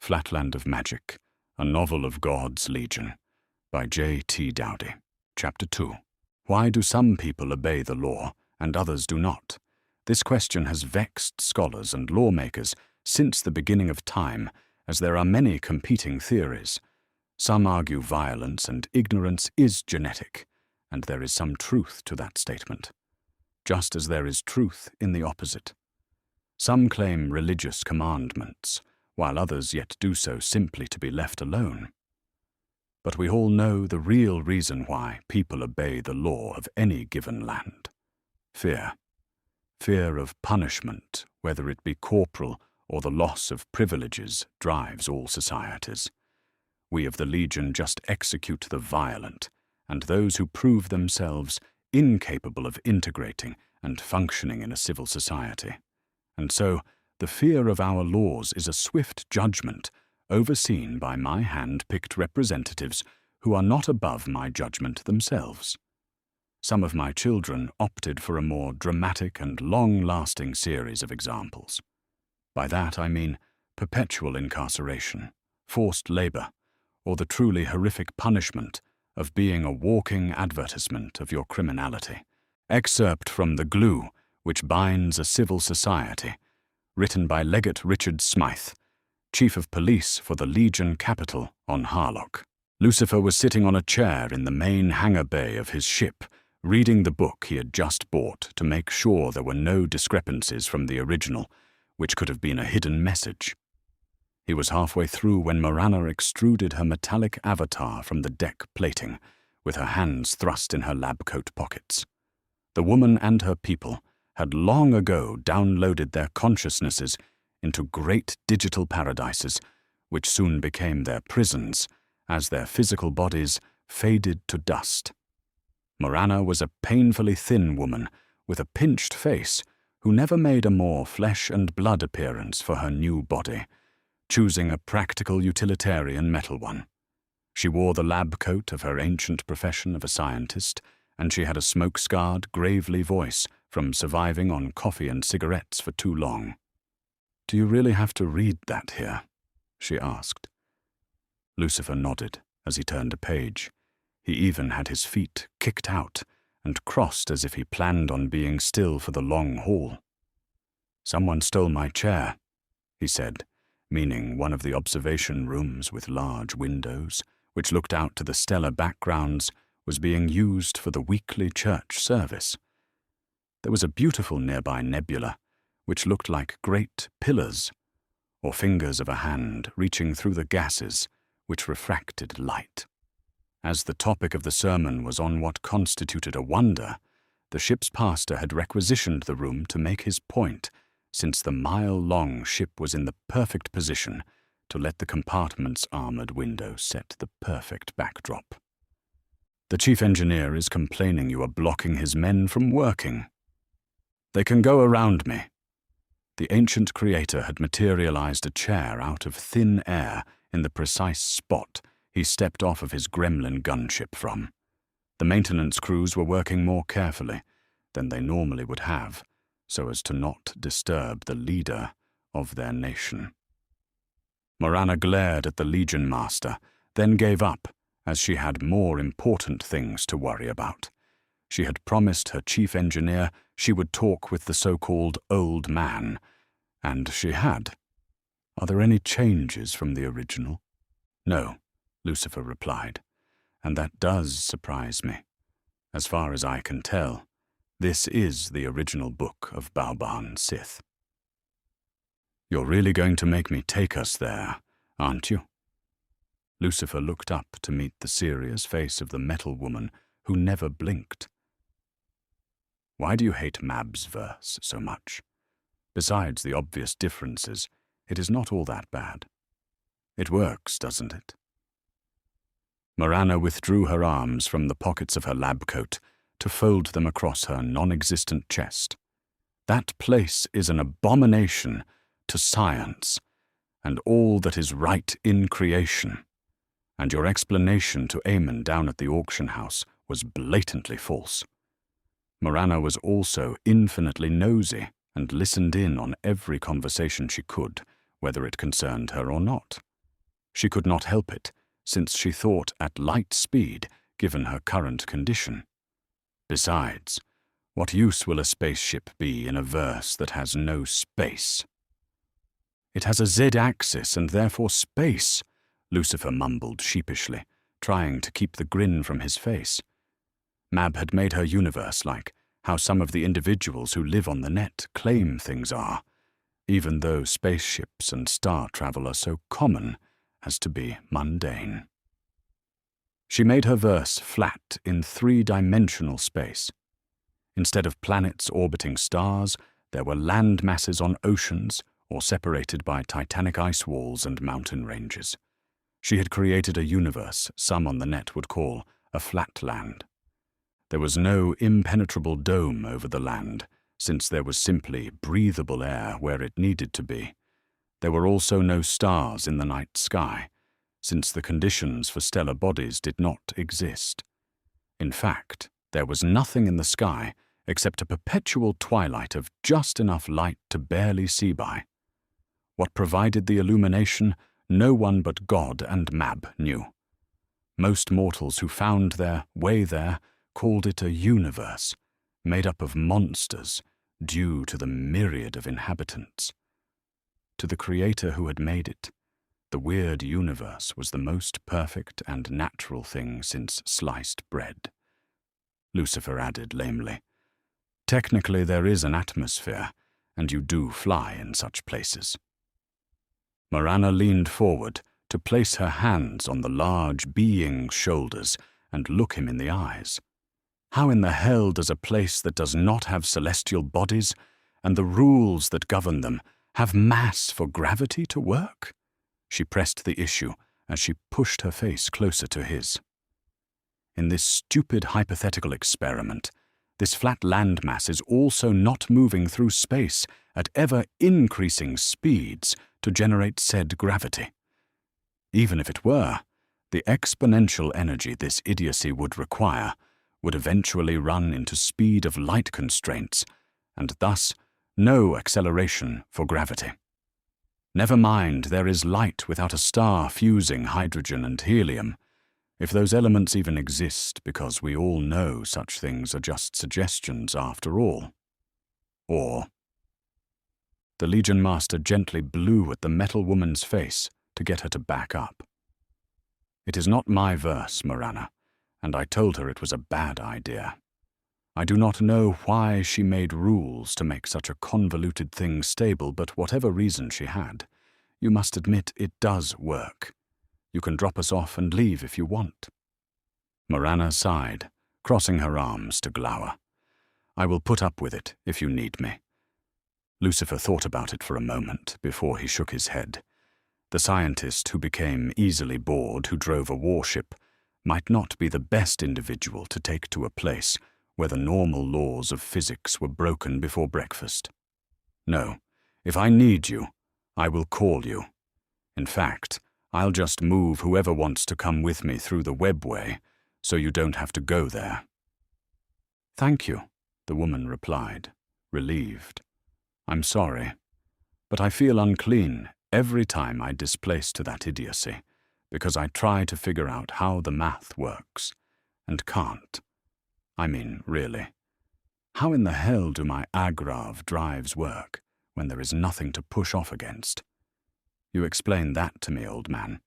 Flatland of Magic, a novel of God's Legion, by J.T. Dowdy. Chapter 2. Why do some people obey the law, and others do not? This question has vexed scholars and lawmakers since the beginning of time, as there are many competing theories. Some argue violence and ignorance is genetic, and there is some truth to that statement, just as there is truth in the opposite. Some claim religious commandments, while others yet do so simply to be left alone. But we all know the real reason why people obey the law of any given land. Fear. Fear of punishment, whether it be corporal or the loss of privileges, drives all societies. We of the Legion just execute the violent, and those who prove themselves incapable of integrating and functioning in a civil society. And so, the fear of our laws is a swift judgment overseen by my hand-picked representatives who are not above my judgment themselves. Some of my children opted for a more dramatic and long-lasting series of examples. By that I mean perpetual incarceration, forced labor, or the truly horrific punishment of being a walking advertisement of your criminality. Excerpt from The Glue Which Binds a Civil Society, written by Legate Richard Smythe, Chief of Police for the Legion Capital on Harlock. Lucifer was sitting on a chair in the main hangar bay of his ship, reading the book he had just bought to make sure there were no discrepancies from the original, which could have been a hidden message. He was halfway through when Morana extruded her metallic avatar from the deck plating, with her hands thrust in her lab coat pockets. The woman and her people had long ago downloaded their consciousnesses into great digital paradises, which soon became their prisons as their physical bodies faded to dust. Morana was a painfully thin woman with a pinched face who never made a more flesh and blood appearance for her new body, choosing a practical utilitarian metal one. She wore the lab coat of her ancient profession of a scientist, and she had a smoke-scarred, gravely voice from surviving on coffee and cigarettes for too long. "Do you really have to read that here?" she asked. Lucifer nodded as he turned a page. He even had his feet kicked out and crossed as if he planned on being still for the long haul. "Someone stole my chair," he said, meaning one of the observation rooms with large windows, which looked out to the stellar backgrounds, was being used for the weekly church service. There was a beautiful nearby nebula, which looked like great pillars, or fingers of a hand reaching through the gases, which refracted light. As the topic of the sermon was on what constituted a wonder, the ship's pastor had requisitioned the room to make his point, since the mile-long ship was in the perfect position to let the compartment's armored window set the perfect backdrop. "The chief engineer is complaining you are blocking his men from working." "They can go around me." The ancient creator had materialized a chair out of thin air in the precise spot he stepped off of his gremlin gunship from. The maintenance crews were working more carefully than they normally would have, so as to not disturb the leader of their nation. Morana glared at the Legion Master, then gave up, as she had more important things to worry about. She had promised her chief engineer she would talk with the so-called old man, and she had. "Are there any changes from the original?" "No," Lucifer replied, "and that does surprise me. As far as I can tell, this is the original book of Bauban Sith." "You're really going to make me take us there, aren't you?" Lucifer looked up to meet the serious face of the metal woman who never blinked. "Why do you hate Mab's verse so much? Besides the obvious differences, it is not all that bad. It works, doesn't it?" Morana withdrew her arms from the pockets of her lab coat to fold them across her non-existent chest. "That place is an abomination to science and all that is right in creation, and your explanation to Eamon down at the auction house was blatantly false." Morana was also infinitely nosy and listened in on every conversation she could, whether it concerned her or not. She could not help it, since she thought at light speed, given her current condition. Besides, what use will a spaceship be in a verse that has no space? It has a Z-axis and therefore space, Lucifer mumbled sheepishly, trying to keep the grin from his face. Mab had made her universe like how some of the individuals who live on the net claim things are, even though spaceships and star travel are so common as to be mundane. She made her verse flat in three-dimensional space. Instead of planets orbiting stars, there were land masses on oceans or separated by titanic ice walls and mountain ranges. She had created a universe some on the net would call a flatland. There was no impenetrable dome over the land, since there was simply breathable air where it needed to be. There were also no stars in the night sky, since the conditions for stellar bodies did not exist. In fact, there was nothing in the sky except a perpetual twilight of just enough light to barely see by. What provided the illumination, no one but God and Mab knew. Most mortals who found their way there called it a universe, made up of monsters, due to the myriad of inhabitants. To the Creator who had made it, the weird universe was the most perfect and natural thing since sliced bread. Lucifer added lamely, "Technically there is an atmosphere, and you do fly in such places." Marana leaned forward to place her hands on the large being's shoulders and look him in the eyes. How in the hell does a place that does not have celestial bodies, and the rules that govern them, have mass for gravity to work? She pressed the issue as she pushed her face closer to his. In this stupid hypothetical experiment, this flat landmass is also not moving through space at ever-increasing speeds to generate said gravity. Even if it were, the exponential energy this idiocy would require would eventually run into speed of light constraints, and thus no acceleration for gravity. Never mind, there is light without a star fusing hydrogen and helium, if those elements even exist, because we all know such things are just suggestions after all. Or... The Legion Master gently blew at the metal woman's face to get her to back up. "It is not my verse, Marana, and I told her it was a bad idea. I do not know why she made rules to make such a convoluted thing stable, but whatever reason she had, you must admit it does work. You can drop us off and leave if you want." Marana sighed, crossing her arms to glower. "I will put up with it if you need me." Lucifer thought about it for a moment before he shook his head. The scientist who became easily bored who drove a warship might not be the best individual to take to a place where the normal laws of physics were broken before breakfast. "No, if I need you, I will call you. In fact, I'll just move whoever wants to come with me through the webway, so you don't have to go there." "Thank you," the woman replied, relieved. "I'm sorry, but I feel unclean every time I displace to that idiocy, because I try to figure out how the math works, and can't. I mean, really. How in the hell do my agrav drives work when there is nothing to push off against? You explain that to me, old man,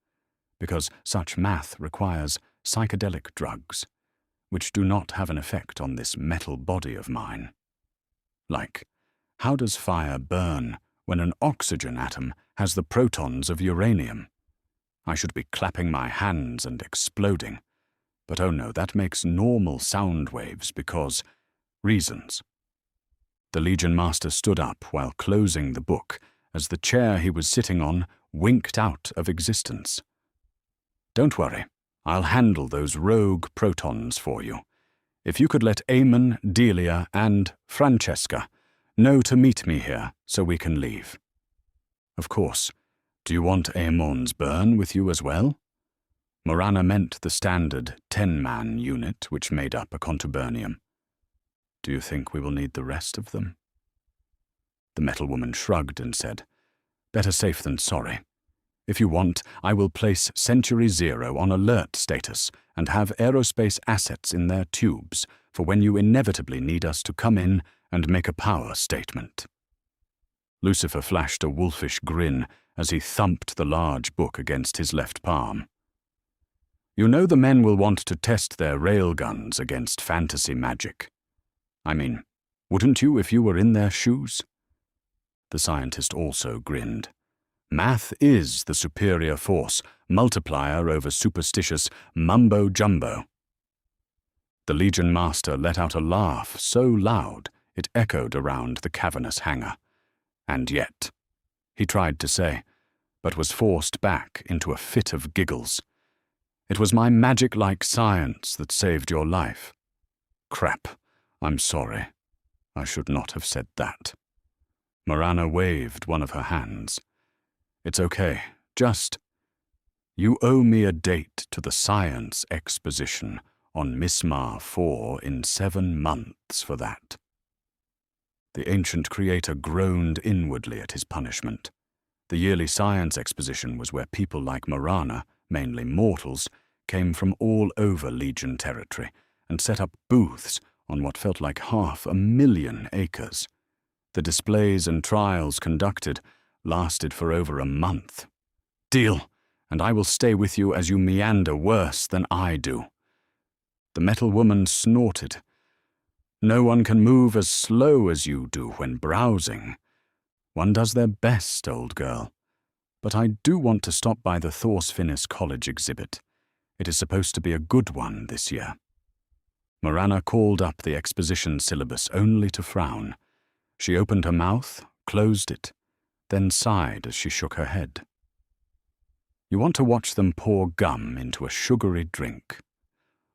because such math requires psychedelic drugs, which do not have an effect on this metal body of mine. Like, how does fire burn when an oxygen atom has the protons of uranium? I should be clapping my hands and exploding, but oh no, that makes normal sound waves because reasons." The Legion Master stood up while closing the book as the chair he was sitting on winked out of existence. "Don't worry, I'll handle those rogue protons for you. If you could let Eamon, Delia, and Francesca know to meet me here so we can leave." "Of course. Do you want Eamon's burn with you as well?" Marana meant the standard 10-man unit which made up a contubernium. "Do you think we will need the rest of them?" The metal woman shrugged and said, "Better safe than sorry. If you want, I will place Century Zero on alert status and have aerospace assets in their tubes for when you inevitably need us to come in and make a power statement." Lucifer flashed a wolfish grin as he thumped the large book against his left palm. "You know the men will want to test their railguns against fantasy magic. I mean, wouldn't you if you were in their shoes?" The scientist also grinned. "Math is the superior force, multiplier over superstitious mumbo-jumbo." The Legion Master let out a laugh so loud it echoed around the cavernous hangar. "And yet," he tried to say, but was forced back into a fit of giggles. "It was my magic-like science that saved your life." "Crap, I'm sorry. I should not have said that." Marana waved one of her hands. "It's okay, just... You owe me a date to the science exposition on Mismar 4 in 7 months for that." The ancient creator groaned inwardly at his punishment. The yearly science exposition was where people like Marana, mainly mortals, came from all over Legion territory and set up booths on what felt like 500,000 acres. The displays and trials conducted lasted for over a month. "Deal, and I will stay with you as you meander worse than I do." The metal woman snorted. "No one can move as slow as you do when browsing. One does their best, old girl. But I do want to stop by the Thorsfinnis College exhibit. It is supposed to be a good one this year." Marana called up the exposition syllabus only to frown. She opened her mouth, closed it, then sighed as she shook her head. "You want to watch them pour gum into a sugary drink.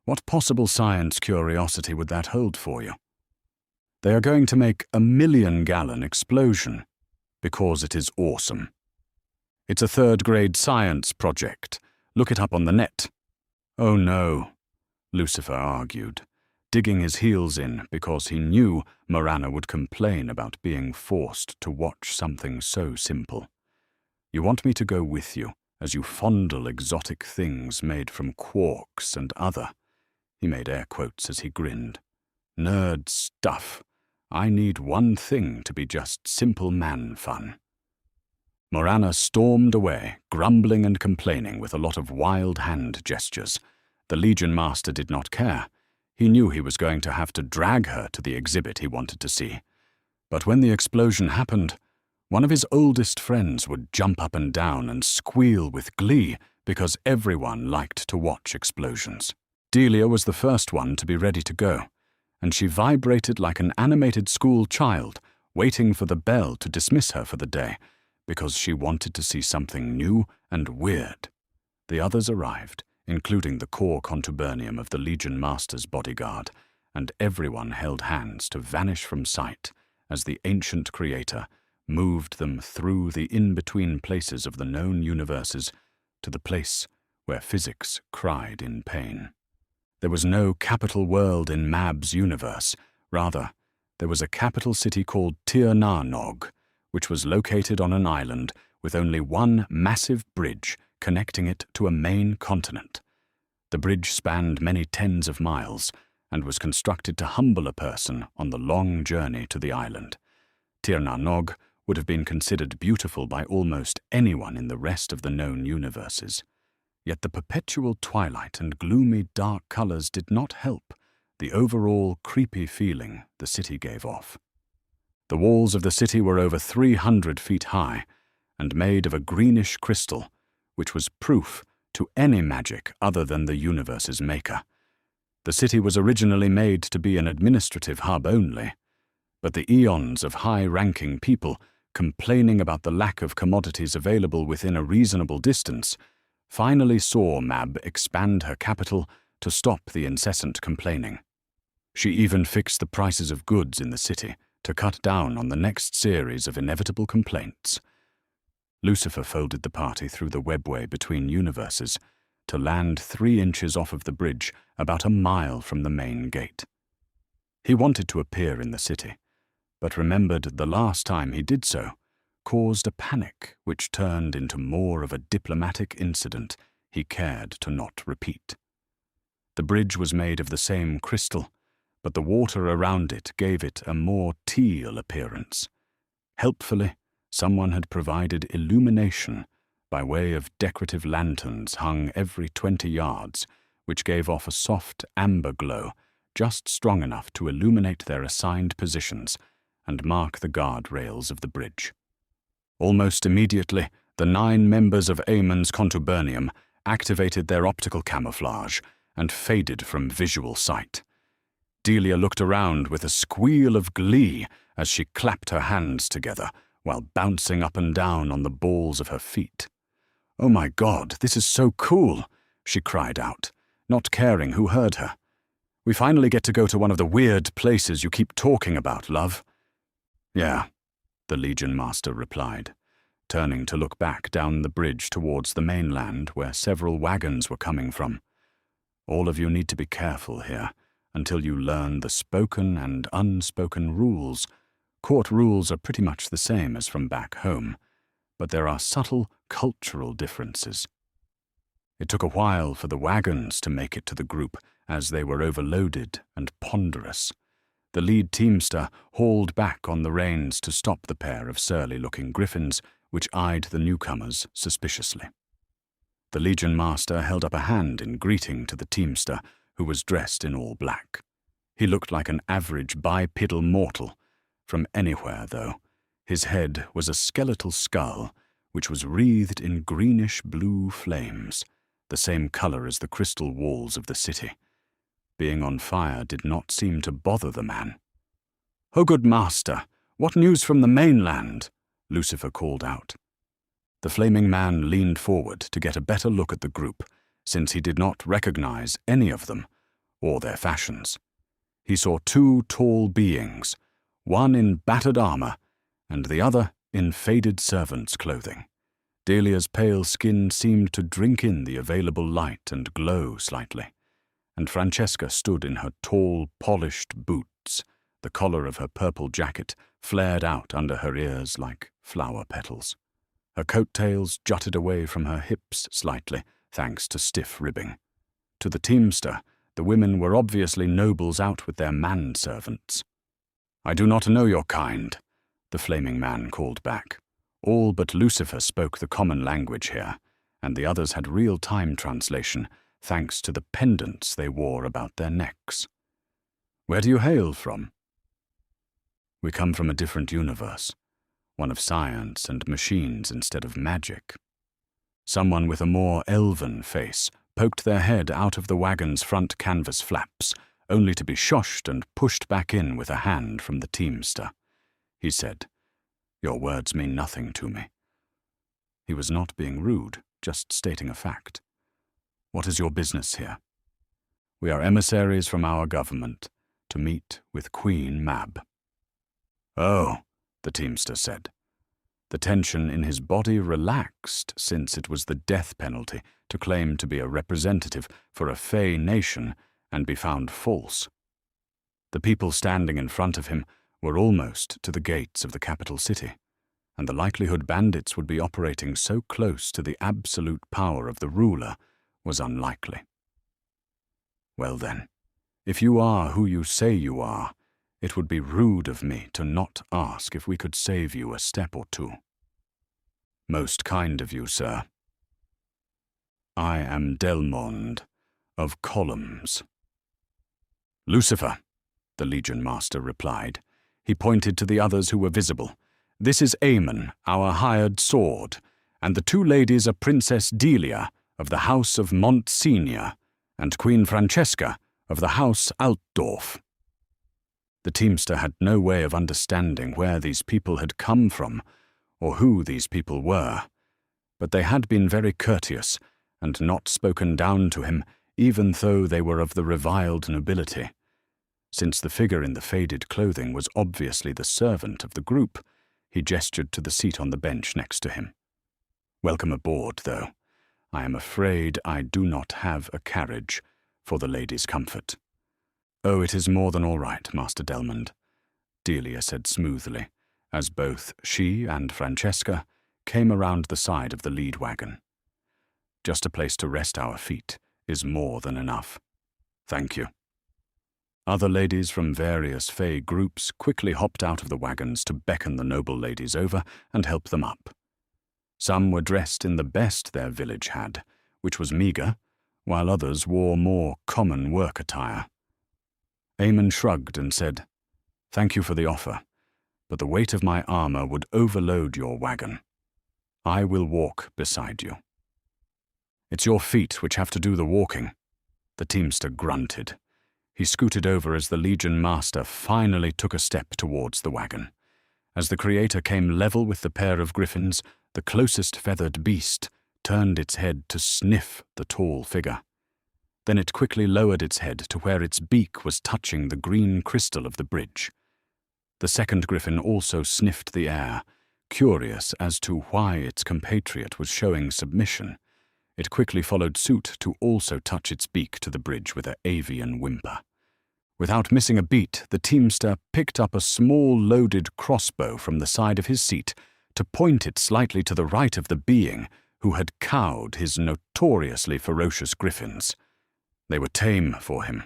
What possible science curiosity would that hold for you? They are going to make a 1,000,000-gallon explosion, because it is awesome. It's a third-grade science project. Look it up on the net." "Oh no," Lucifer argued, digging his heels in because he knew Marana would complain about being forced to watch something so simple. "You want me to go with you as you fondle exotic things made from quarks and other," he made air quotes as he grinned, "nerd stuff. I need one thing to be just simple man fun." Marana stormed away, grumbling and complaining with a lot of wild hand gestures. The Legion Master did not care. He knew he was going to have to drag her to the exhibit he wanted to see. But when the explosion happened, one of his oldest friends would jump up and down and squeal with glee because everyone liked to watch explosions. Delia was the first one to be ready to go, and she vibrated like an animated school child, waiting for the bell to dismiss her for the day, because she wanted to see something new and weird. The others arrived, including the core contubernium of the Legion Master's bodyguard, and everyone held hands to vanish from sight as the ancient creator moved them through the in-between places of the known universes to the place where physics cried in pain. There was no capital world in Mab's universe. Rather, there was a capital city called Tir Na Nog, which was located on an island with only one massive bridge connecting it to a main continent. The bridge spanned many tens of miles and was constructed to humble a person on the long journey to the island. Tir Na Nog would have been considered beautiful by almost anyone in the rest of the known universes. Yet the perpetual twilight and gloomy dark colors did not help the overall creepy feeling the city gave off. The walls of the city were over 300 feet high and made of a greenish crystal, which was proof to any magic other than the universe's maker. The city was originally made to be an administrative hub only, but the eons of high-ranking people complaining about the lack of commodities available within a reasonable distance finally saw Mab expand her capital to stop the incessant complaining. She even fixed the prices of goods in the city to cut down on the next series of inevitable complaints. Lucifer folded the party through the webway between universes to land 3 inches off of the bridge about a mile from the main gate. He wanted to appear in the city, but remembered the last time he did so caused a panic which turned into more of a diplomatic incident he cared to not repeat. The bridge was made of the same crystal, but the water around it gave it a more teal appearance. Helpfully, someone had provided illumination by way of decorative lanterns hung every 20 yards, which gave off a soft amber glow just strong enough to illuminate their assigned positions and mark the guardrails of the bridge. Almost immediately, the 9 members of Aemon's contubernium activated their optical camouflage and faded from visual sight. Delia looked around with a squeal of glee as she clapped her hands together while bouncing up and down on the balls of her feet. "Oh my God, this is so cool," she cried out, not caring who heard her. "We finally get to go to one of the weird places you keep talking about, love." "Yeah," the Legion Master replied, turning to look back down the bridge towards the mainland where several wagons were coming from. "All of you need to be careful here until you learn the spoken and unspoken rules. Court rules are pretty much the same as from back home, but there are subtle cultural differences." It took a while for the wagons to make it to the group, as they were overloaded and ponderous. The lead teamster hauled back on the reins to stop the pair of surly-looking griffins, which eyed the newcomers suspiciously. The Legion Master held up a hand in greeting to the teamster, who was dressed in all black. He looked like an average bipedal mortal. From anywhere, though, his head was a skeletal skull, which was wreathed in greenish-blue flames, the same color as the crystal walls of the city. Being on fire did not seem to bother the man. "Oh, good master, what news from the mainland?" Lucifer called out. The flaming man leaned forward to get a better look at the group, since he did not recognize any of them, or their fashions. He saw 2 tall beings, one in battered armor, and the other in faded servant's clothing. Delia's pale skin seemed to drink in the available light and glow slightly, and Francesca stood in her tall, polished boots. The collar of her purple jacket flared out under her ears like flower petals. Her coattails jutted away from her hips slightly, thanks to stiff ribbing. To the teamster, the women were obviously nobles out with their manservants. "I do not know your kind," the flaming man called back. All but Lucifer spoke the common language here, and the others had real-time translation, thanks to the pendants they wore about their necks. "Where do you hail from?" "We come from a different universe, one of science and machines instead of magic." Someone with a more elven face poked their head out of the wagon's front canvas flaps, only to be shoshed and pushed back in with a hand from the teamster. He said, "Your words mean nothing to me." He was not being rude, just stating a fact. "What is your business here?" "We are emissaries from our government to meet with Queen Mab." "Oh," the teamster said. The tension in his body relaxed, since it was the death penalty to claim to be a representative for a Fey nation and be found false. The people standing in front of him were almost to the gates of the capital city, and the likelihood bandits would be operating so close to the absolute power of the ruler was unlikely. "Well then, if you are who you say you are, it would be rude of me to not ask if we could save you a step or two." "Most kind of you, sir." "I am Delmond of Columns." "Lucifer," the Legion Master replied. He pointed to the others who were visible. "This is Aemon, our hired sword, and the 2 ladies are Princess Delia of the House of Montsenia and Queen Francesca of the House Altdorf." The teamster had no way of understanding where these people had come from or who these people were, but they had been very courteous and not spoken down to him, even though they were of the reviled nobility. Since the figure in the faded clothing was obviously the servant of the group, he gestured to the seat on the bench next to him. "Welcome aboard, though. I am afraid I do not have a carriage for the lady's comfort." "Oh, it is more than all right, Master Delmond," Delia said smoothly, as both she and Francesca came around the side of the lead wagon. "Just a place to rest our feet is more than enough. Thank you." Other ladies from various Fey groups quickly hopped out of the wagons to beckon the noble ladies over and help them up. Some were dressed in the best their village had, which was meagre, while others wore more common work attire. Eamon shrugged and said, "Thank you for the offer, but the weight of my armor would overload your wagon. I will walk beside you." "It's your feet which have to do the walking," the teamster grunted. He scooted over as the Legion Master finally took a step towards the wagon. As the Creator came level with the pair of griffins, the closest feathered beast turned its head to sniff the tall figure. Then it quickly lowered its head to where its beak was touching the green crystal of the bridge. The second griffin also sniffed the air, curious as to why its compatriot was showing submission. It quickly followed suit to also touch its beak to the bridge with an avian whimper. Without missing a beat, the teamster picked up a small loaded crossbow from the side of his seat to point it slightly to the right of the being who had cowed his notoriously ferocious griffins. They were tame for him,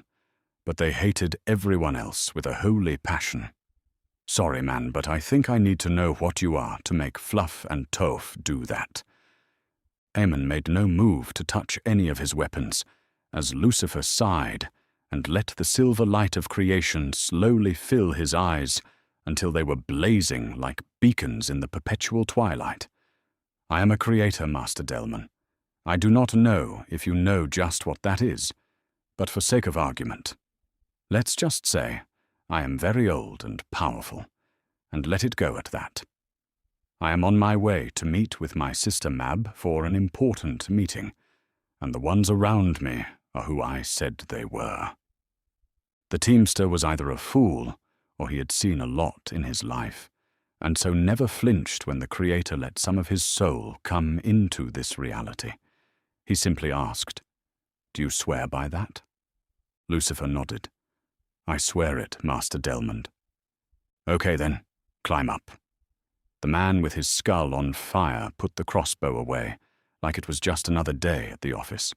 but they hated everyone else with a holy passion. "Sorry, man, but I think I need to know what you are to make Fluff and Toph do that." Eamon made no move to touch any of his weapons, as Lucifer sighed and let the silver light of creation slowly fill his eyes until they were blazing like beacons in the perpetual twilight. "I am a creator, Master Delman. I do not know if you know just what that is, but for sake of argument, let's just say I am very old and powerful, and let it go at that. I am on my way to meet with my sister Mab for an important meeting, and the ones around me are who I said they were." The teamster was either a fool or he had seen a lot in his life, and so never flinched when the Creator let some of his soul come into this reality. He simply asked, "Do you swear by that?" Lucifer nodded. "I swear it, Master Delmond." "Okay then, climb up." The man with his skull on fire put the crossbow away, like it was just another day at the office.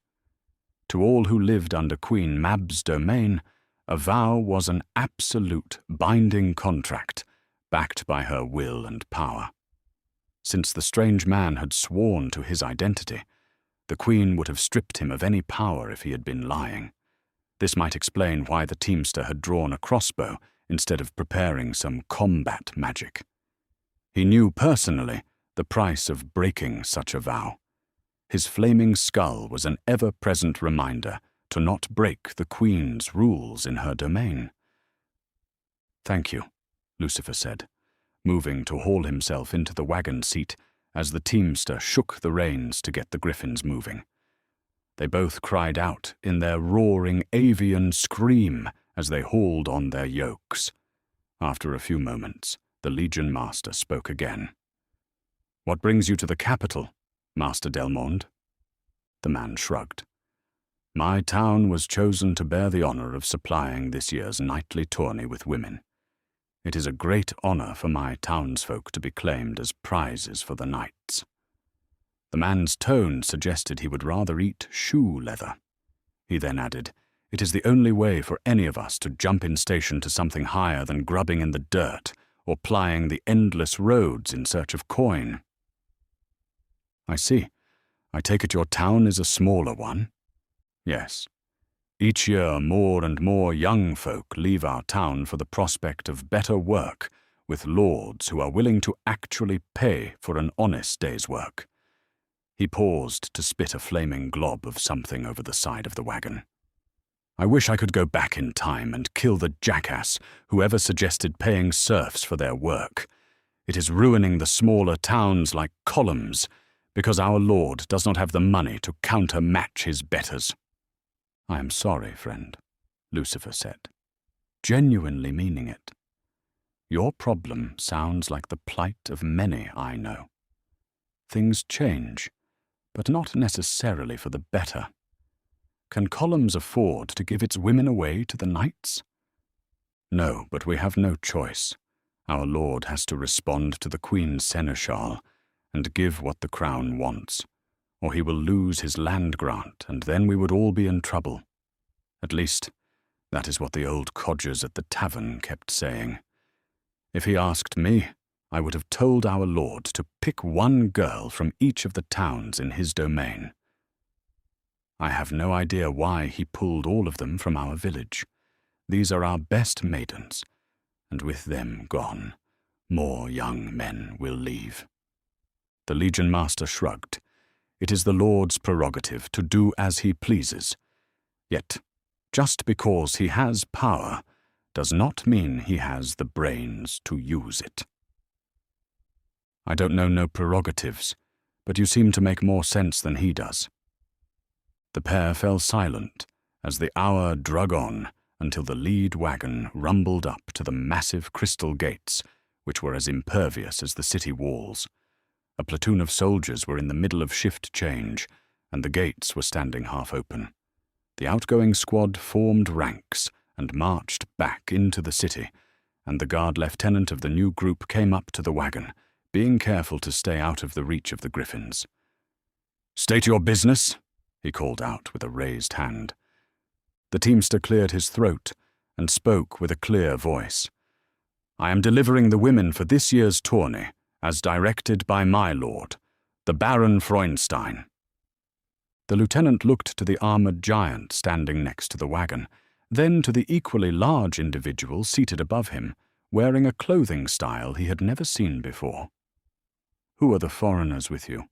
To all who lived under Queen Mab's domain, a vow was an absolute binding contract, backed by her will and power. Since the strange man had sworn to his identity, the Queen would have stripped him of any power if he had been lying. This might explain why the teamster had drawn a crossbow instead of preparing some combat magic. He knew personally the price of breaking such a vow. His flaming skull was an ever-present reminder to not break the Queen's rules in her domain. "Thank you," Lucifer said, moving to haul himself into the wagon seat as the teamster shook the reins to get the griffins moving. They both cried out in their roaring avian scream as they hauled on their yokes. After a few moments, the Legion Master spoke again. "What brings you to the capital, Master Delmond?" The man shrugged. "My town was chosen to bear the honor of supplying this year's knightly tourney with women. It is a great honor for my townsfolk to be claimed as prizes for the knights." The man's tone suggested he would rather eat shoe leather. He then added, "It is the only way for any of us to jump in station to something higher than grubbing in the dirt or plying the endless roads in search of coin." "I see. I take it your town is a smaller one?" "Yes. Each year more and more young folk leave our town for the prospect of better work with lords who are willing to actually pay for an honest day's work." He paused to spit a flaming glob of something over the side of the wagon. "I wish I could go back in time and kill the jackass whoever suggested paying serfs for their work. It is ruining the smaller towns like Columns because our lord does not have the money to countermatch his betters." "I am sorry, friend," Lucifer said, genuinely meaning it. "Your problem sounds like the plight of many I know. Things change, but not necessarily for the better. Can Columns afford to give its women away to the knights?" "No, but we have no choice. Our lord has to respond to the Queen's seneschal and give what the crown wants, or he will lose his land grant, and then we would all be in trouble. At least, that is what the old codgers at the tavern kept saying. If he asked me, I would have told our lord to pick one girl from each of the towns in his domain. I have no idea why he pulled all of them from our village. These are our best maidens, and with them gone, more young men will leave. The Legion Master shrugged. It is the Lord's prerogative to do as he pleases. Yet, just because he has power does not mean he has the brains to use it. I don't know no prerogatives, but you seem to make more sense than he does. The pair fell silent as the hour drug on until the lead wagon rumbled up to the massive crystal gates, which were as impervious as the city walls. A platoon of soldiers were in the middle of shift change, and the gates were standing half open. The outgoing squad formed ranks and marched back into the city, and the guard lieutenant of the new group came up to the wagon, being careful to stay out of the reach of the griffins. "State your business," he called out with a raised hand. The teamster cleared his throat and spoke with a clear voice. "I am delivering the women for this year's tourney, as directed by my lord, the Baron Freundstein." The lieutenant looked to the armored giant standing next to the wagon, then to the equally large individual seated above him, wearing a clothing style he had never seen before. "Who are the foreigners with you?"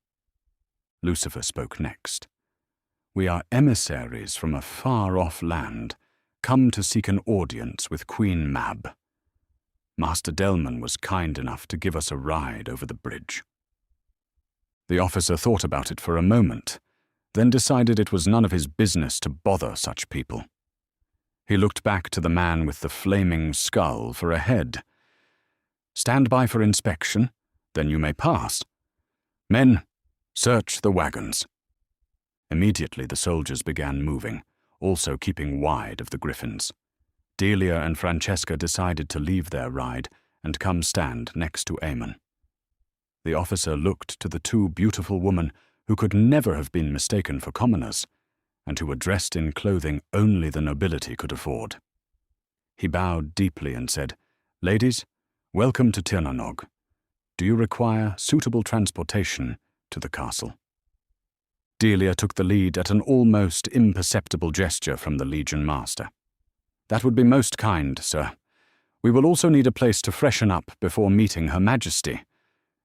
Lucifer spoke next. "We are emissaries from a far-off land, come to seek an audience with Queen Mab. Master Delman was kind enough to give us a ride over the bridge." The officer thought about it for a moment, then decided it was none of his business to bother such people. He looked back to the man with the flaming skull for a head. "Stand by for inspection, then you may pass. Men, search the wagons." Immediately the soldiers began moving, also keeping wide of the griffins. Delia and Francesca decided to leave their ride and come stand next to Aemon. The officer looked to the two beautiful women who could never have been mistaken for commoners, and who were dressed in clothing only the nobility could afford. He bowed deeply and said, "Ladies, welcome to Tir na Nog. Do you require suitable transportation to the castle?" Delia took the lead at an almost imperceptible gesture from the Legion Master. "That would be most kind, sir. We will also need a place to freshen up before meeting Her Majesty.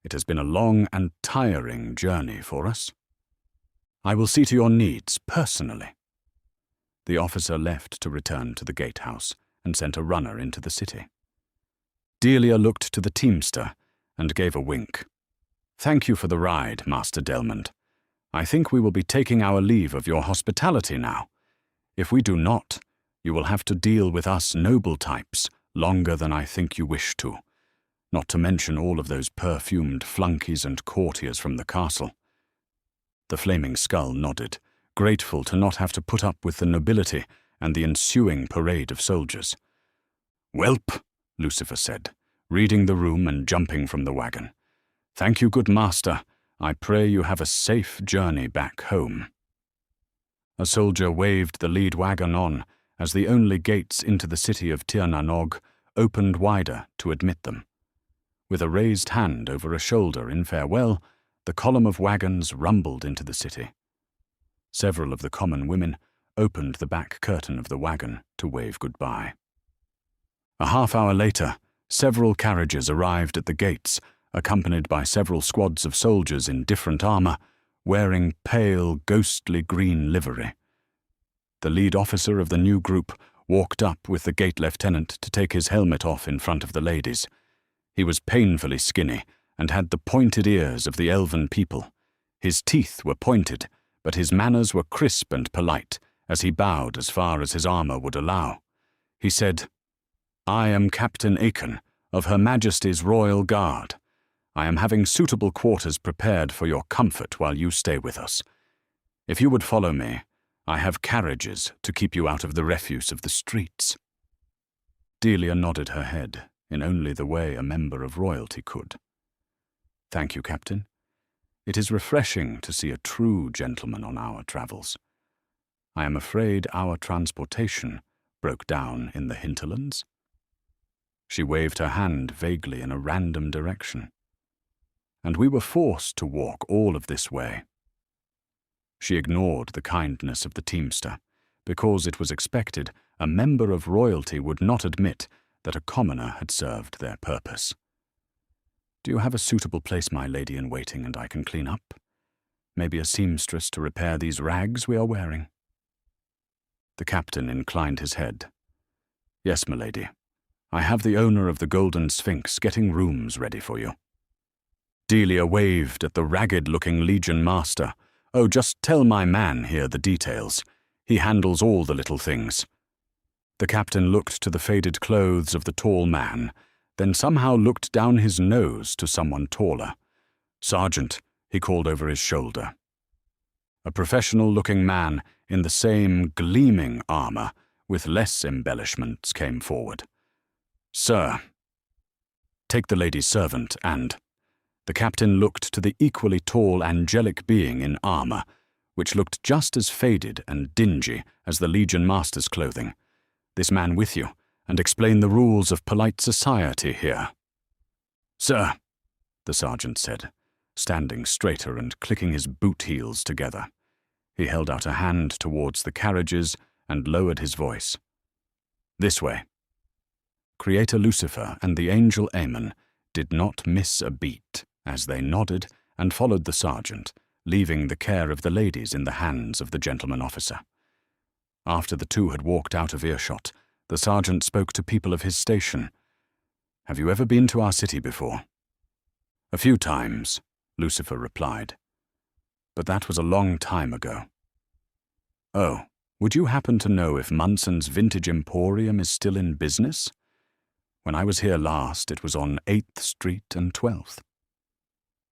It has been a long and tiring journey for us. I will see to your needs personally." The officer left to return to the gatehouse and sent a runner into the city. Delia looked to the teamster and gave a wink. "Thank you for the ride, Master Delmond. I think we will be taking our leave of your hospitality now. If we do not, you will have to deal with us noble types longer than I think you wish to, not to mention all of those perfumed flunkies and courtiers from the castle." The flaming skull nodded, grateful to not have to put up with the nobility and the ensuing parade of soldiers. "Welp," Lucifer said, reading the room and jumping from the wagon. "Thank you, good master. I pray you have a safe journey back home." A soldier waved the lead wagon on as the only gates into the city of Tir na Nog opened wider to admit them. With a raised hand over a shoulder in farewell, the column of wagons rumbled into the city. Several of the common women opened the back curtain of the wagon to wave goodbye. A half-hour later, several carriages arrived at the gates, accompanied by several squads of soldiers in different armor, wearing pale, ghostly green livery. The lead officer of the new group walked up with the gate lieutenant to take his helmet off in front of the ladies. He was painfully skinny and had the pointed ears of the elven people. His teeth were pointed, but his manners were crisp and polite as he bowed as far as his armor would allow. He said, "I am Captain Aiken of Her Majesty's Royal Guard. I am having suitable quarters prepared for your comfort while you stay with us. If you would follow me, I have carriages to keep you out of the refuse of the streets." Delia nodded her head, in only the way a member of royalty could. "Thank you, Captain. It is refreshing to see a true gentleman on our travels. I am afraid our transportation broke down in the hinterlands." She waved her hand vaguely in a random direction. "And we were forced to walk all of this way." She ignored the kindness of the teamster, because it was expected a member of royalty would not admit that a commoner had served their purpose. "Do you have a suitable place, my lady in waiting, and I can clean up? Maybe a seamstress to repair these rags we are wearing?" The captain inclined his head. "Yes, milady. I have the owner of the Golden Sphinx getting rooms ready for you." Delia waved at the ragged-looking Legion master. "Oh, just tell my man here the details. He handles all the little things." The captain looked to the faded clothes of the tall man, then somehow looked down his nose to someone taller. "Sergeant," he called over his shoulder. A professional-looking man in the same gleaming armor with less embellishments came forward. "Sir, take the lady's servant and—" The captain looked to the equally tall angelic being in armor, which looked just as faded and dingy as the Legion master's clothing. "This man with you, and explain the rules of polite society here." "Sir," the sergeant said, standing straighter and clicking his boot heels together. He held out a hand towards the carriages and lowered his voice. "This way." Creator Lucifer and the angel Aemon did not miss a beat as they nodded and followed the sergeant, leaving the care of the ladies in the hands of the gentleman officer. After the two had walked out of earshot, the sergeant spoke to people of his station. "Have you ever been to our city before?" "A few times," Lucifer replied. "But that was a long time ago." "Oh, would you happen to know if Munson's Vintage Emporium is still in business? When I was here last, it was on 8th Street and 12th.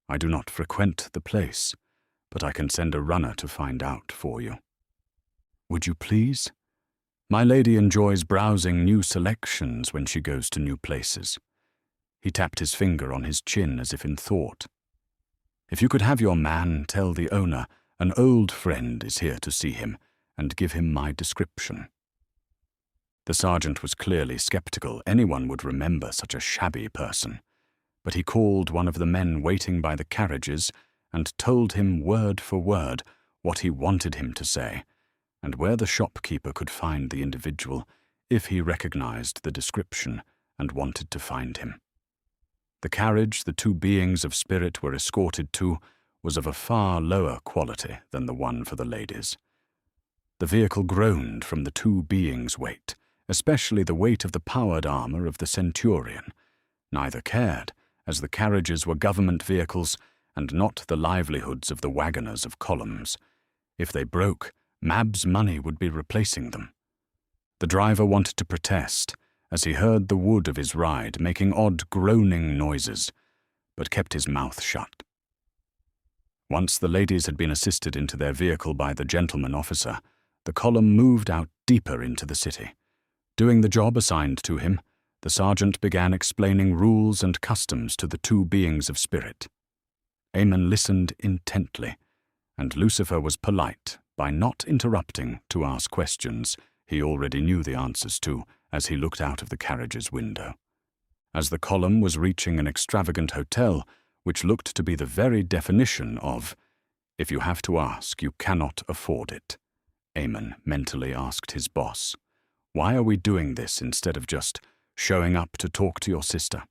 I do not frequent the place, but I can send a runner to find out for you." "Would you please? My lady enjoys browsing new selections when she goes to new places." He tapped his finger on his chin as if in thought. "If you could have your man tell the owner an old friend is here to see him, and give him my description." The sergeant was clearly skeptical anyone would remember such a shabby person, but he called one of the men waiting by the carriages and told him word for word what he wanted him to say, and where the shopkeeper could find the individual if he recognized the description and wanted to find him. The carriage the two beings of spirit were escorted to was of a far lower quality than the one for the ladies. The vehicle groaned from the two beings' weight, especially the weight of the powered armor of the Centurion. Neither cared, as the carriages were government vehicles and not the livelihoods of the wagoners of columns. If they broke, Mab's money would be replacing them. The driver wanted to protest, as he heard the wood of his ride making odd groaning noises, but kept his mouth shut. Once the ladies had been assisted into their vehicle by the gentleman officer, the column moved out deeper into the city. Doing the job assigned to him, the sergeant began explaining rules and customs to the two beings of spirit. Aemon listened intently, and Lucifer was polite by not interrupting to ask questions he already knew the answers to as he looked out of the carriage's window. As the column was reaching an extravagant hotel, which looked to be the very definition of, "If you have to ask, you cannot afford it," Aemon mentally asked his boss, "Why are we doing this instead of just showing up to talk to your sister?"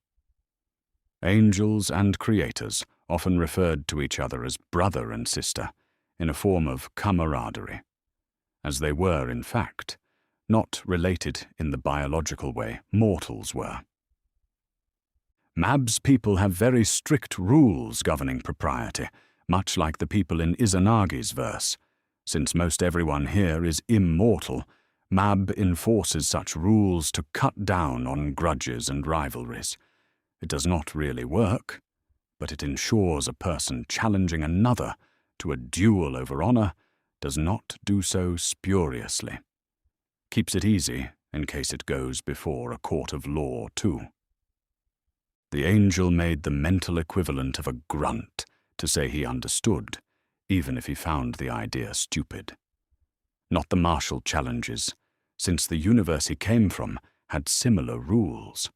Angels and creators often referred to each other as brother and sister, in a form of camaraderie, as they were, in fact, not related in the biological way mortals were. Mab's people have very strict rules governing propriety, much like the people in Izanagi's verse. Since most everyone here is immortal, Mab enforces such rules to cut down on grudges and rivalries. It does not really work, but it ensures a person challenging another to a duel over honor does not do so spuriously. Keeps it easy in case it goes before a court of law, too. The angel made the mental equivalent of a grunt to say he understood, even if he found the idea stupid. Not the martial challenges, since the universe he came from had similar rules.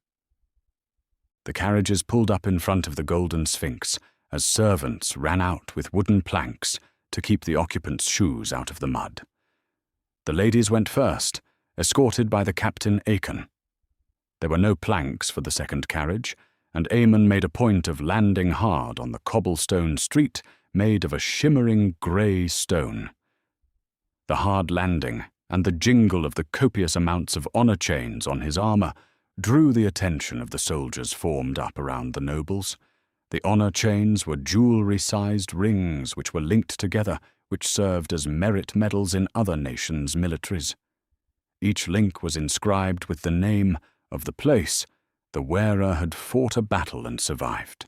The carriages pulled up in front of the Golden Sphinx as servants ran out with wooden planks to keep the occupants' shoes out of the mud. The ladies went first, escorted by the Captain Aiken. There were no planks for the second carriage, and Eamon made a point of landing hard on the cobblestone street made of a shimmering grey stone. The hard landing and the jingle of the copious amounts of honor chains on his armor drew the attention of the soldiers formed up around the nobles. The honor chains were jewelry-sized rings which were linked together, which served as merit medals in other nations' militaries. Each link was inscribed with the name of the place the wearer had fought a battle and survived.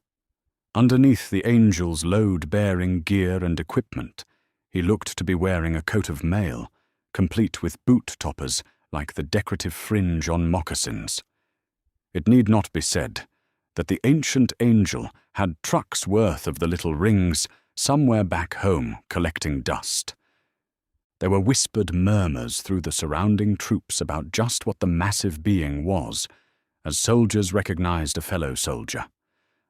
Underneath the angel's load-bearing gear and equipment, he looked to be wearing a coat of mail, complete with boot toppers like the decorative fringe on moccasins. It need not be said that the ancient angel had trucks worth of the little rings somewhere back home collecting dust. There were whispered murmurs through the surrounding troops about just what the massive being was, as soldiers recognized a fellow soldier.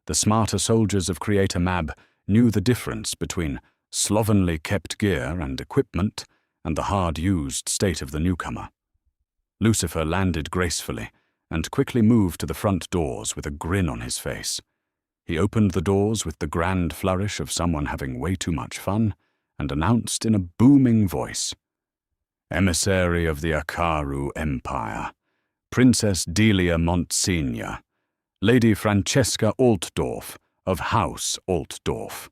The smarter soldiers of Creator Mab knew the difference between slovenly kept gear and equipment and the hard-used state of the newcomer. Lucifer landed gracefully and quickly moved to the front doors with a grin on his face. He opened the doors with the grand flourish of someone having way too much fun and announced in a booming voice, "Emissary of the Akaru Empire, Princess Delia Monsignor, Lady Francesca Altdorf of House Altdorf."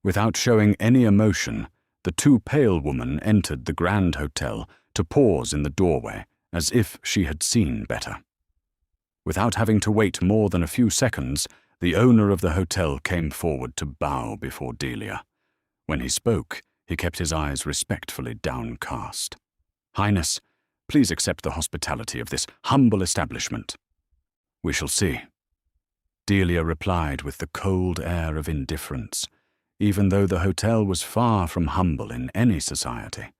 Without showing any emotion, the too pale woman entered the Grand Hotel to pause in the doorway as if she had seen better. Without having to wait more than a few seconds, the owner of the hotel came forward to bow before Delia. When he spoke, he kept his eyes respectfully downcast. "Highness, please accept the hospitality of this humble establishment." "We shall see." Delia replied with the cold air of indifference, even though the hotel was far from humble in any society.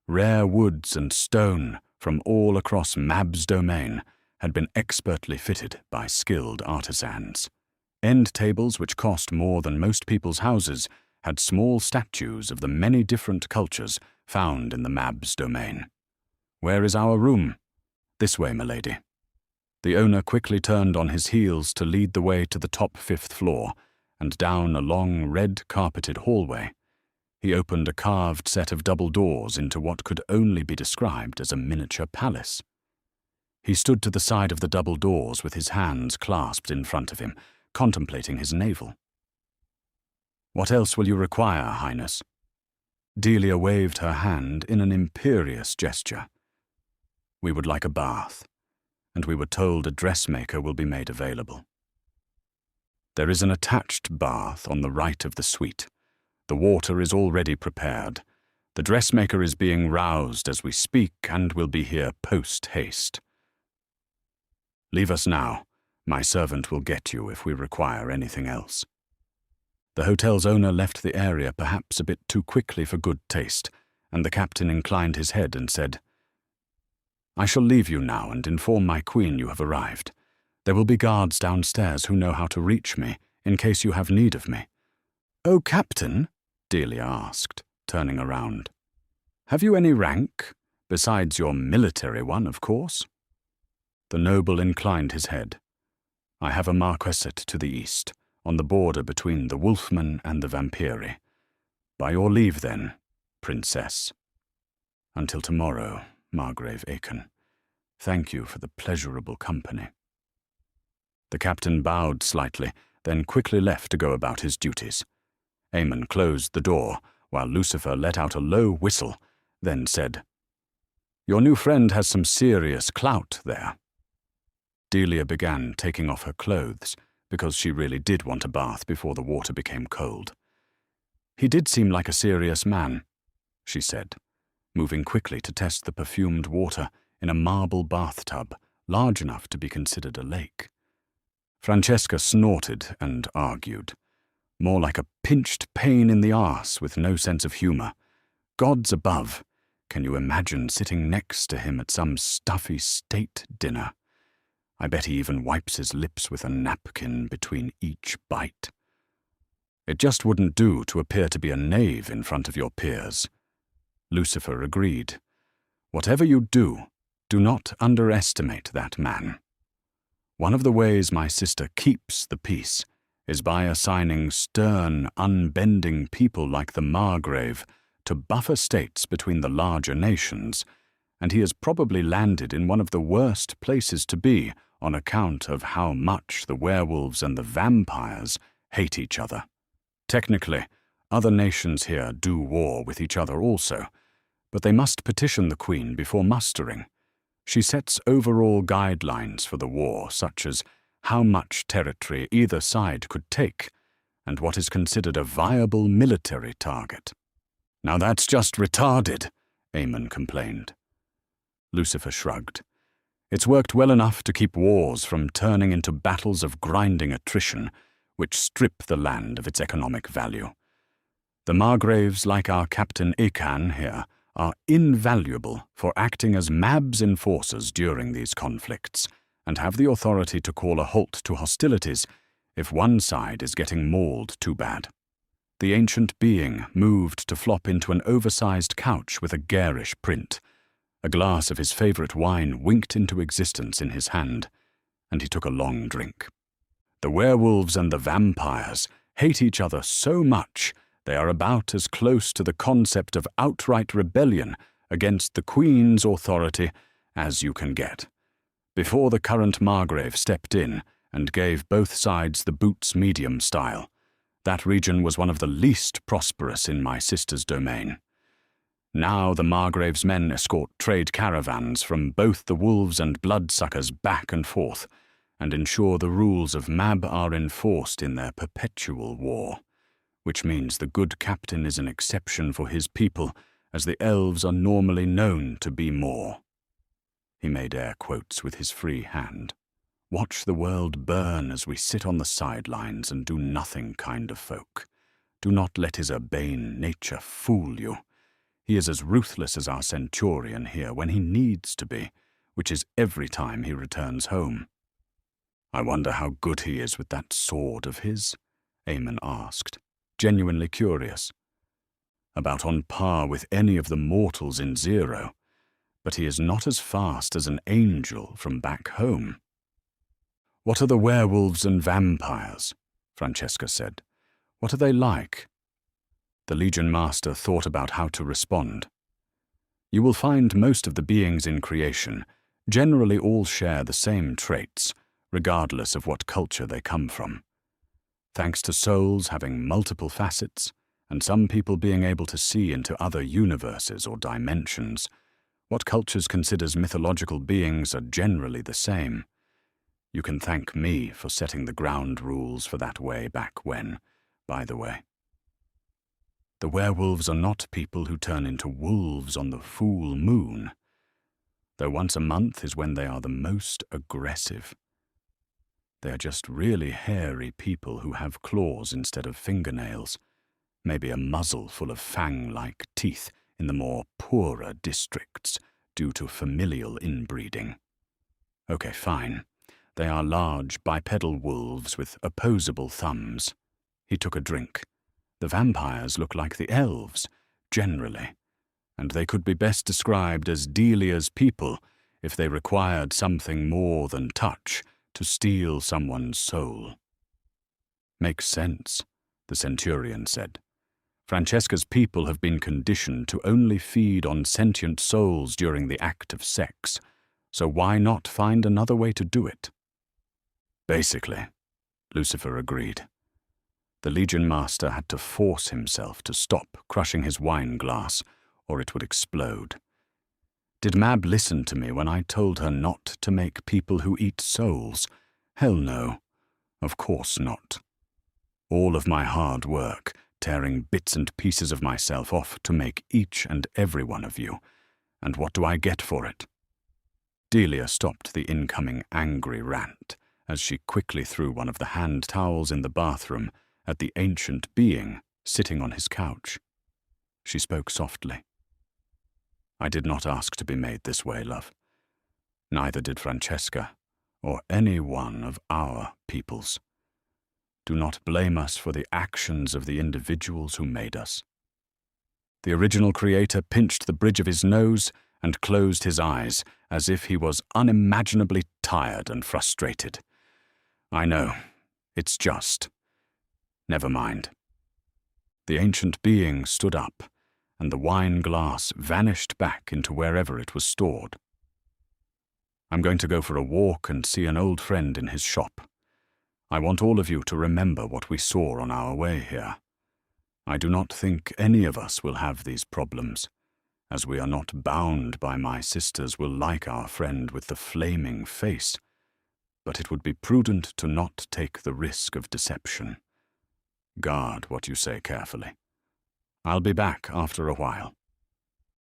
Rare woods and stone from all across Mab's domain had been expertly fitted by skilled artisans. End tables which cost more than most people's houses had small statues of the many different cultures found in the Mab's domain. "Where is our room?" "This way, milady." The owner quickly turned on his heels to lead the way to the top 5th floor and down a long red-carpeted hallway. He opened a carved set of double doors into what could only be described as a miniature palace. He stood to the side of the double doors with his hands clasped in front of him, contemplating his navel. "What else will you require, Highness?" Delia waved her hand in an imperious gesture. "We would like a bath, and we were told a dressmaker will be made available." "There is an attached bath on the right of the suite. The water is already prepared. The dressmaker is being roused as we speak and will be here post-haste. Leave us now. My servant will get you if we require anything else." The hotel's owner left the area perhaps a bit too quickly for good taste, and the captain inclined his head and said, "I shall leave you now and inform my queen you have arrived. There will be guards downstairs who know how to reach me in case you have need of me." "Oh, Captain?" Delia asked, turning around. "Have you any rank, besides your military one, of course?" The noble inclined his head. "I have a marquessate to the east, on the border between the Wolfman and the Vampiri. By your leave, then, Princess. Until tomorrow, Margrave Aiken. Thank you for the pleasurable company." The captain bowed slightly, then quickly left to go about his duties. Eamon closed the door, while Lucifer let out a low whistle, then said, "Your new friend has some serious clout there." Delia began taking off her clothes, because she really did want a bath before the water became cold. "He did seem like a serious man," she said, moving quickly to test the perfumed water in a marble bathtub large enough to be considered a lake. Francesca snorted and argued. More like a pinched pain in the arse with no sense of humour. Gods above, can you imagine sitting next to him at some stuffy state dinner? I bet he even wipes his lips with a napkin between each bite. It just wouldn't do to appear to be a knave in front of your peers. Lucifer agreed. Whatever you do, do not underestimate that man. One of the ways my sister keeps the peace is by assigning stern, unbending people like the Margrave to buffer states between the larger nations, and he has probably landed in one of the worst places to be on account of how much the werewolves and the vampires hate each other. Technically, other nations here do war with each other also, but they must petition the Queen before mustering. She sets overall guidelines for the war, such as how much territory either side could take, and what is considered a viable military target. Now that's just retarded, Aemon complained. Lucifer shrugged. It's worked well enough to keep wars from turning into battles of grinding attrition, which strip the land of its economic value. The Margraves, like our Captain Akan here, are invaluable for acting as Mab's enforcers during these conflicts, and have the authority to call a halt to hostilities if one side is getting mauled too bad. The ancient being moved to flop into an oversized couch with a garish print. A glass of his favorite wine winked into existence in his hand, and he took a long drink. The werewolves and the vampires hate each other so much they are about as close to the concept of outright rebellion against the Queen's authority as you can get. Before the current Margrave stepped in and gave both sides the boots medium style, that region was one of the least prosperous in my sister's domain. Now the Margrave's men escort trade caravans from both the wolves and bloodsuckers back and forth, and ensure the rules of Mab are enforced in their perpetual war, which means the good captain is an exception for his people, as the elves are normally known to be more. He made air quotes with his free hand. Watch the world burn as we sit on the sidelines and do nothing kind of folk. Do not let his urbane nature fool you. He is as ruthless as our centurion here when he needs to be, which is every time he returns home. I wonder how good he is with that sword of his, Aemon asked, genuinely curious. About on par with any of the mortals in Zero, but he is not as fast as an angel from back home. What are the werewolves and vampires? Francesca said. What are they like? The Legion Master thought about how to respond. You will find most of the beings in creation generally all share the same traits, regardless of what culture they come from. Thanks to souls having multiple facets, and some people being able to see into other universes or dimensions, what cultures considers mythological beings are generally the same. You can thank me for setting the ground rules for that way back when, by the way. The werewolves are not people who turn into wolves on the full moon, though once a month is when they are the most aggressive. They are just really hairy people who have claws instead of fingernails, maybe a muzzle full of fang-like teeth in the more poorer districts due to familial inbreeding. Okay, fine. They are large bipedal wolves with opposable thumbs. He took a drink. The vampires look like the elves, generally, and they could be best described as Delia's people if they required something more than touch to steal someone's soul. Makes sense, the centurion said. Francesca's people have been conditioned to only feed on sentient souls during the act of sex, so why not find another way to do it? Basically, Lucifer agreed. The Legion Master had to force himself to stop crushing his wine glass, or it would explode. Did Mab listen to me when I told her not to make people who eat souls? Hell no. Of course not. All of my hard work, tearing bits and pieces of myself off to make each and every one of you, and what do I get for it? Delia stopped the incoming angry rant as she quickly threw one of the hand towels in the bathroom at the ancient being sitting on his couch. She spoke softly. I did not ask to be made this way, love. Neither did Francesca, or any one of our peoples. Do not blame us for the actions of the individuals who made us. The original creator pinched the bridge of his nose and closed his eyes as if he was unimaginably tired and frustrated. I know, it's just. Never mind. The ancient being stood up, and the wine glass vanished back into wherever it was stored. I'm going to go for a walk and see an old friend in his shop. I want all of you to remember what we saw on our way here. I do not think any of us will have these problems, as we are not bound by my sisters will like our friend with the flaming face, but it would be prudent to not take the risk of deception. Guard what you say carefully. I'll be back after a while.